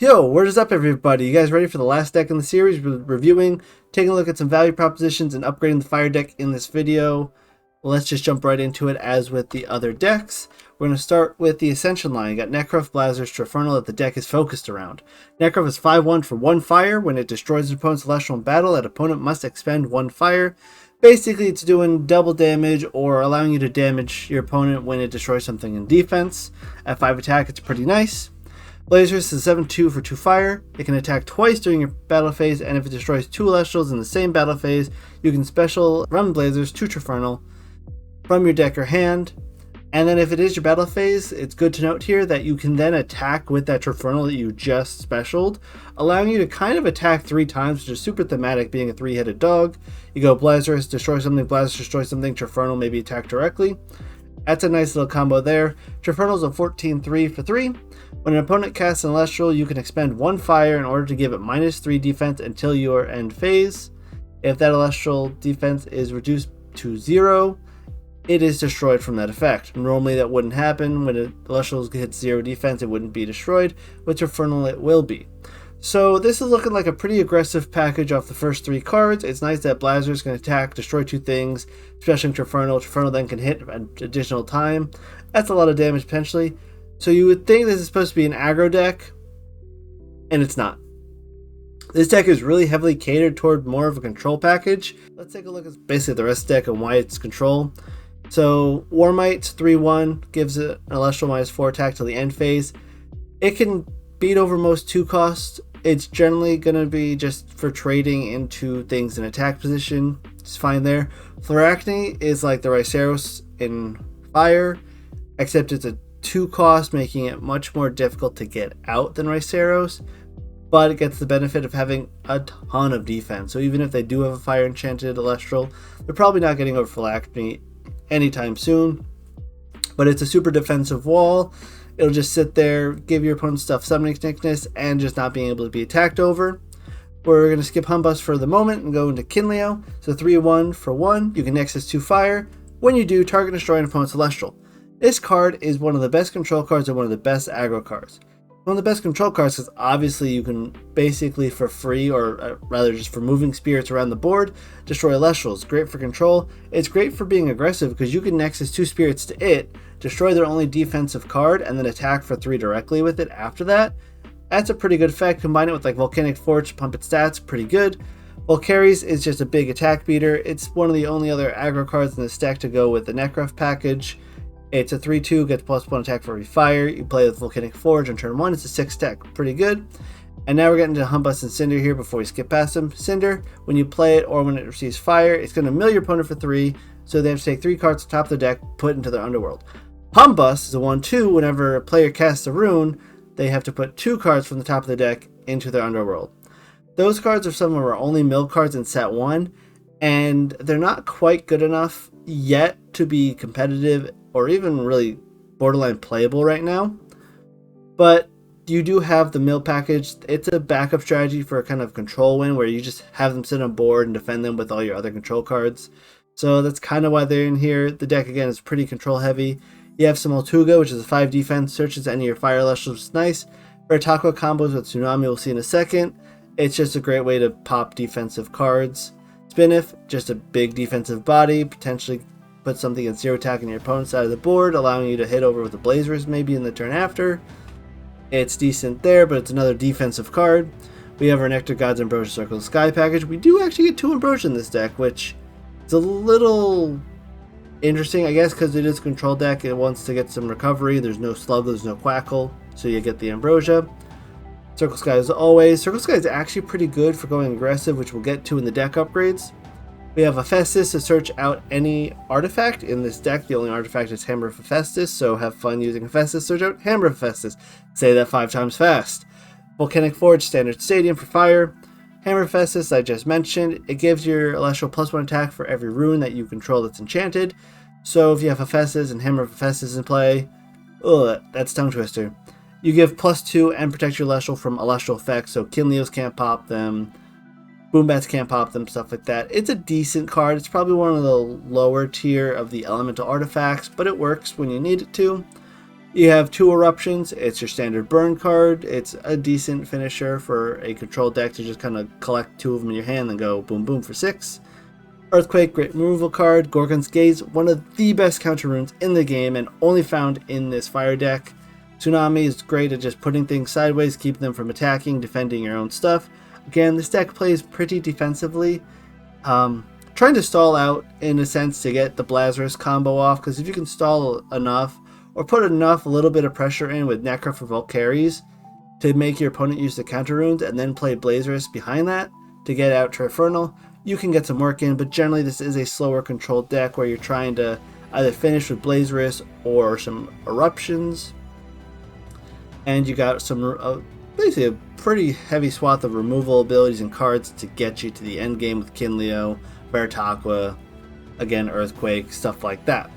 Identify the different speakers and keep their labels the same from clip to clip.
Speaker 1: Yo, what is up, everybody? You guys ready for the last deck in the series? We're reviewing, taking a look at some value propositions, and upgrading the fire deck in this video. Let's just jump right into it as with the other decks. We're going to start with the Ascension line. You got Necrof, Blazers, Trifernal that the deck is focused around. Necrof is 5/1 for 1 fire. When it destroys an opponent's Celestial in battle, that opponent must expend 1 fire. Basically, it's doing double damage or allowing you to damage your opponent when it destroys something in defense. At 5 attack, it's pretty nice. Blazers is 7/2 for 2 fire. It can attack twice during your battle phase, and if it destroys 2 Elestrals in the same battle phase, you can special run Blazers to Trifernal from your deck or hand. And then if it is your battle phase, it's good to note here that you can then attack with that Trifernal that you just specialed, allowing you to kind of attack 3 times, which is super thematic, being a 3-headed dog. You go Blazers, destroy something, Blazers, destroy something, Trifernal, maybe attack directly. That's a nice little combo there. Trifernal's a 14/3 for 3. When an opponent casts an Elestral, you can expend 1 fire in order to give it -3 defense until your end phase. If that Elestral defense is reduced to 0, it is destroyed from that effect. Normally that wouldn't happen. When an Elestral hits 0 defense, it wouldn't be destroyed. With Trifernal, it will be. So this is looking like a pretty aggressive package off the first 3 cards. It's nice that Blazers can attack, destroy 2 things, especially Trifernal. Trifernal then can hit an additional time. That's a lot of damage potentially. So you would think this is supposed to be an aggro deck, and it's not. This deck is really heavily catered toward more of a control package. Let's take a look at basically the rest of the deck and why it's control. So Warmite's 3/1 gives it an Celestial -4 attack till the end phase. It can beat over most 2 costs. It's generally going to be just for trading into things in attack position. It's fine there. Fluoracne is like the Riceros in fire, except it's a 2 cost, making it much more difficult to get out than Riceros, but it gets the benefit of having a ton of defense. So even if they do have a fire enchanted Elestral, they're probably not getting over Fluoracne anytime soon, but it's a super defensive wall. It'll just sit there, give your opponent stuff summoning thickness, and just not being able to be attacked over. We're going to skip Humbus for the moment and go into Kinleo. So 3/1 for 1, you can Nexus 2 fire. When you do, target and destroy an opponent's Celestial. This card is one of the best control cards and one of the best aggro cards. One of the best control cards because obviously you can basically for free, or rather just for moving spirits around the board, destroy Elestrals. Great for control. It's great for being aggressive because you can Nexus 2 spirits to it, destroy their only defensive card, and then attack for 3 directly with it after that. That's a pretty good effect. Combine it with like Volcanic Forge, pump its stats, pretty good. Volcaries is just a big attack beater. It's one of the only other aggro cards in this deck to go with the Necrof package. It's a 3/2, gets +1 attack for every fire. You play with Volcanic Forge on turn 1, it's a 6 deck, pretty good. And now we're getting to Humbus and Cinder here before we skip past them. Cinder, when you play it or when it receives fire, it's going to mill your opponent for 3, so they have to take 3 cards to top of the deck, put into their underworld. Humbus is a 1/2, whenever a player casts a rune, they have to put 2 cards from the top of the deck into their underworld. Those cards are some of our only mill cards in set 1, and they're not quite good enough yet to be competitive or even really borderline playable right now. But you do have the mill package. It's a backup strategy for a kind of control win where you just have them sit on board and defend them with all your other control cards. So that's kind of why they're in here. The deck again is pretty control heavy. You have some Altuga, which is a 5 defense, searches any of your fire Elestrals, which is nice. Taco combos with Tsunami we'll see in a second. It's just a great way to pop defensive cards. Spinif, just a big defensive body, potentially put something at 0 attack on your opponent's side of the board, allowing you to hit over with the Blazers maybe in the turn after. It's decent there, but it's another defensive card. We have our Nectar Gods Ambrosia Circle of the Sky package. We do actually get 2 Ambrosia in this deck, which is a little interesting, I guess, because it is a control deck. It wants to get some recovery. There's no Slug, there's no Quackle, so you get the Ambrosia. Circle Sky as always. Circle Sky is actually pretty good for going aggressive, which we'll get to in the deck upgrades. We have Hephaestus to search out any artifact. In this deck, the only artifact is Hammer of Hephaestus, so have fun using Hephaestus. Search out Hammer of Hephaestus. Say that 5 times fast. Volcanic Forge, Standard Stadium for fire. Hammer of Hephaestus, I just mentioned. It gives your Celestial +1 attack for every rune that you control that's enchanted. So if you have Hephaestus and Hammer of Hephaestus in play, that's tongue twister. You give +2 and protect your Celestial from Celestial effects, so Kinleos can't pop them. Boombats can't pop them, stuff like that. It's a decent card. It's probably one of the lower tier of the elemental artifacts, but it works when you need it to. You have 2 Eruptions. It's your standard burn card. It's a decent finisher for a control deck to just kind of collect 2 of them in your hand and go boom boom for 6. Earthquake, great removal card. Gorgon's Gaze, one of the best counter runes in the game and only found in this fire deck. Tsunami is great at just putting things sideways, keeping them from attacking, defending your own stuff. Again, this deck plays pretty defensively. Trying to stall out in a sense to get the Blazarus combo off, because if you can stall enough or put enough a little bit of pressure in with Necrof or Valkyries to make your opponent use the counter runes and then play Blazarus behind that to get out Trifernal, you can get some work in, but generally this is a slower controlled deck where you're trying to either finish with Blazarus or some Eruptions. And you got some basically a pretty heavy swath of removal abilities and cards to get you to the end game with Kinleo, Veritaqua, again Earthquake, stuff like that.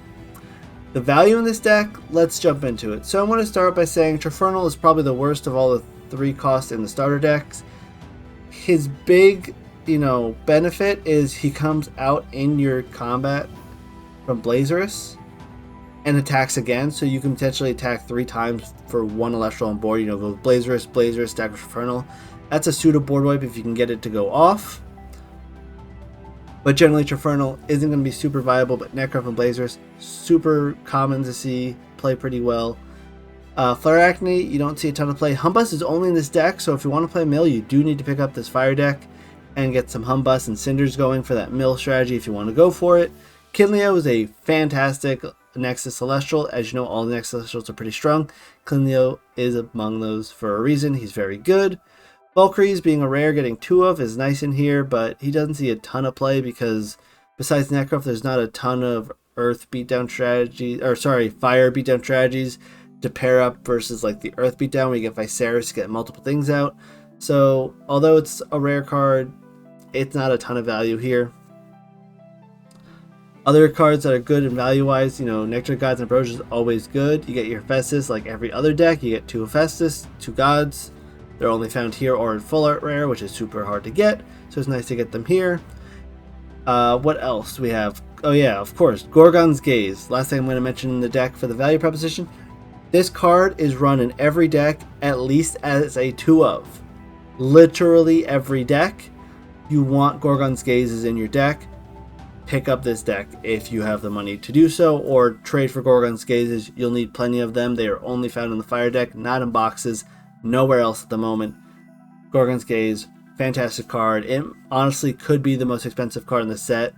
Speaker 1: The value in this deck, let's jump into it. So I'm going to start by saying Trifernal is probably the worst of all the 3 costs in the starter decks. His big, benefit is he comes out in your combat from Blazarus and attacks again, so you can potentially attack 3 times for 1 Elestral on board. Go with Blazarus, stack with Trifernal. That's a pseudo board wipe if you can get it to go off. But generally Trifernal isn't going to be super viable, but Necrof and Blazarus, super common to see, play pretty well. Flare Acne, you don't see a ton of play. Humbus is only in this deck, so if you want to play mill, you do need to pick up this fire deck and get some Humbus and Cinders going for that mill strategy if you want to go for it. Kinleo is a fantastic Nexus Celestial. As you know, all the Nexus Celestials are pretty strong. Kinleo is among those for a reason. He's very good. Valkyries, being a rare, getting 2 of is nice in here, but he doesn't see a ton of play because besides Necrof, there's not a ton of Earth beatdown strategies, Fire beatdown strategies to pair up versus like the Earth beatdown where you get Viserys to get multiple things out. So although it's a rare card, it's not a ton of value here. Other cards that are good in value-wise, Nectar Gods and Ambrosia is always good. You get your Hephaestus like every other deck. You get 2 Hephaestus, 2 Gods. They're only found here or in full art rare, which is super hard to get, so it's nice to get them here. What else do we have? Oh yeah, of course, Gorgon's Gaze. Last thing I'm going to mention in the deck for the value proposition. This card is run in every deck at least as a 2 of. Literally every deck. You want Gorgon's Gazes in your deck. Pick up this deck if you have the money to do so, or trade for Gorgon's Gazes. You'll need plenty of them. They are only found in the fire deck, not in boxes. Nowhere else at the moment. Gorgon's Gaze, fantastic card. It honestly could be the most expensive card in the set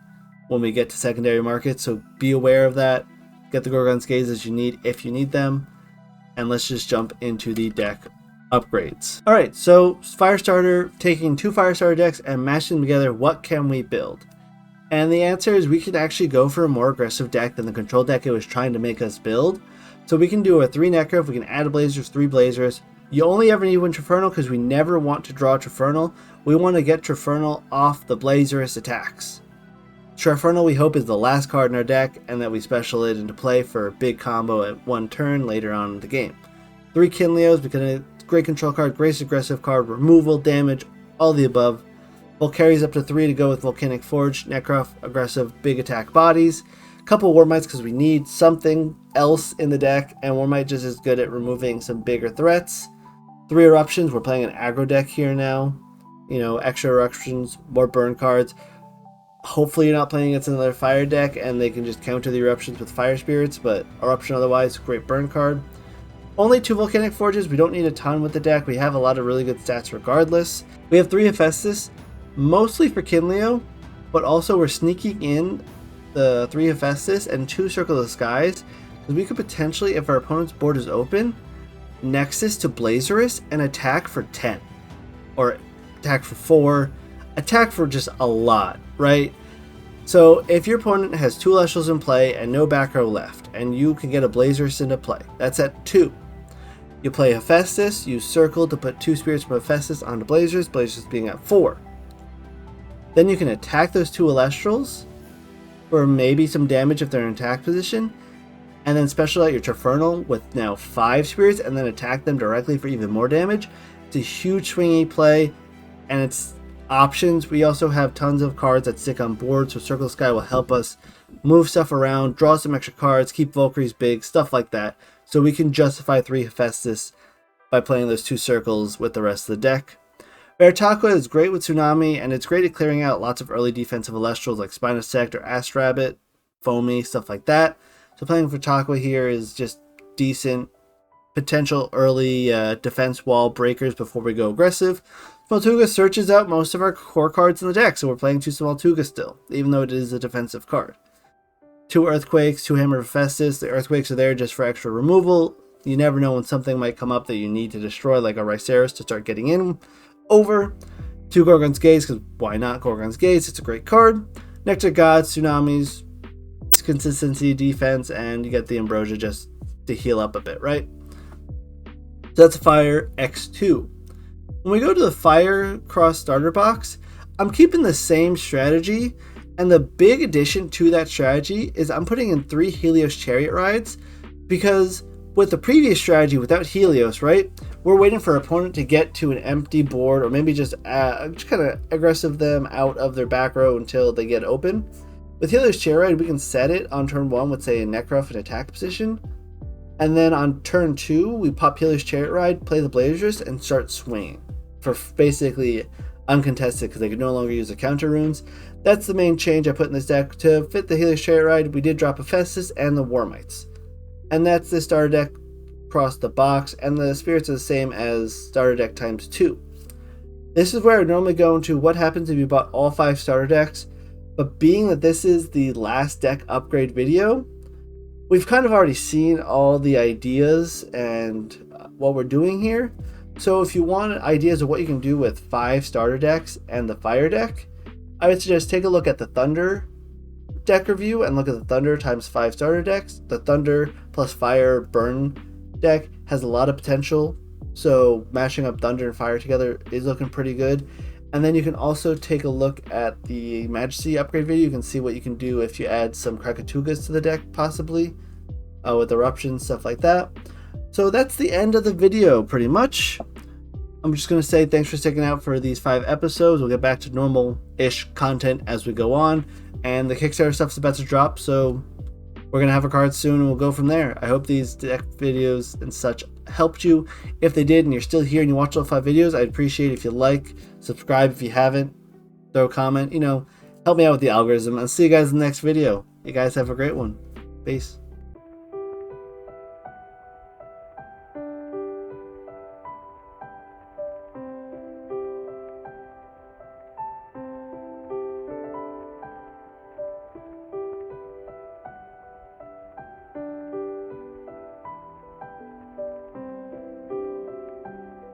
Speaker 1: when we get to secondary market, so be aware of that. Get the Gorgon's Gazes you need if you need them. And let's just jump into the deck upgrades. Alright, so Firestarter, taking 2 Firestarter decks and mashing them together, what can we build? And the answer is we could actually go for a more aggressive deck than the control deck it was trying to make us build. So we can do a 3 Necrof, we can add a Blazers, 3 Blazers. You only ever need 1 Trifernal because we never want to draw Trifernal. We want to get Trifernal off the Blazerous attacks. Trifernal we hope is the last card in our deck and that we special it into play for a big combo at 1 turn later on in the game. 3 Kinleos because it's a great control card, great aggressive card, removal, damage, all the above. Valkyries up to 3 to go with Volcanic Forge, Necrof, aggressive, big attack bodies. Couple War Mights because we need something else in the deck, and War Might just as good at removing some bigger threats. 3 Eruptions, we're playing an aggro deck here now. Extra Eruptions, more burn cards. Hopefully you're not playing against another fire deck and they can just counter the Eruptions with Fire Spirits, but Eruption otherwise, great burn card. Only 2 Volcanic Forges, we don't need a ton with the deck. We have a lot of really good stats regardless. We have 3 Hephaestus, mostly for Kinleo, but also we're sneaking in the 3 Hephaestus and 2 Circle of the Skies, because we could potentially, if our opponent's board is open, Nexus to Blazarus and attack for 10. Or attack for 4, attack for just a lot, right? So if your opponent has 2 Elestrals in play and no back row left, and you can get a Blazarus into play, that's at 2. You play Hephaestus, use Circle to put 2 Spirits from Hephaestus onto Blazarus, Blazarus being at 4. Then you can attack those 2 Elestrals for maybe some damage if they're in attack position, and then special out your Trifernal with now 5 Spirits and then attack them directly for even more damage. It's a huge swingy play, and it's options. We also have tons of cards that stick on board, so Circle Sky will help us move stuff around, draw some extra cards, keep Valkyries big, stuff like that. So we can justify 3 Hephaestus by playing those 2 circles with the rest of the deck. Veritaqua is great with Tsunami, and it's great at clearing out lots of early defensive Elestrals like Spinosect or Astrabbit, Foamy, stuff like that. So playing Veritaqua here is just decent. Potential early defense wall breakers before we go aggressive. Smaltuga searches out most of our core cards in the deck, so we're playing 2 Smaltuga still, even though it is a defensive card. 2 Earthquakes, 2 Hammer of Hephaestus. The Earthquakes are there just for extra removal. You never know when something might come up that you need to destroy, like a Ryceris to start getting in over. 2 Gorgon's Gates, because why not Gorgon's Gates? It's a great card. Nectar Gods, Tsunamis, consistency, defense, and you get the Ambrosia just to heal up a bit, right? So that's a Fire X2. When we go to the Fire Cross starter box, I'm keeping the same strategy, and the big addition to that strategy is I'm putting in 3 Helios Chariot Rides, because with the previous strategy without Helios, right, we're waiting for our opponent to get to an empty board, or maybe just kind of aggressive them out of their back row until they get open. With Helios Chariot Ride, we can set it on turn 1 with, say, a Necruff in attack position, and then on turn 2, we pop Helios Chariot Ride, play the Blazers, and start swinging for basically uncontested, because they can no longer use the counter runes. That's the main change I put in this deck. To fit the Helios Chariot Ride, we did drop Hephaestus and the War Mites. And that's the starter deck across the box, and the spirits are the same as starter deck times 2. This is where I normally go into what happens if you bought all 5 starter decks, but being that this is the last deck upgrade video, we've kind of already seen all the ideas and what we're doing here. So if you want ideas of what you can do with 5 starter decks and the Fire deck, I would suggest take a look at the Thunder deck review and look at the Thunder times 5 starter decks. The Thunder plus Fire Burn deck has a lot of potential, so mashing up Thunder and Fire together is looking pretty good. And then you can also take a look at the Majesty upgrade video. You can see what you can do if you add some Krakatugas to the deck, possibly, with Eruptions, stuff like that. So that's the end of the video, pretty much. I'm just going to say thanks for sticking out for these 5 episodes. We'll get back to normal-ish content as we go on. And the Kickstarter stuff's about to drop, so we're going to have our cards soon, and we'll go from there. I hope these deck videos and such helped you. If they did, and you're still here and you watch all 5 videos, I'd appreciate it if you like, subscribe if you haven't, throw a comment, help me out with the algorithm. I'll see you guys in the next video. You guys have a great one. Peace.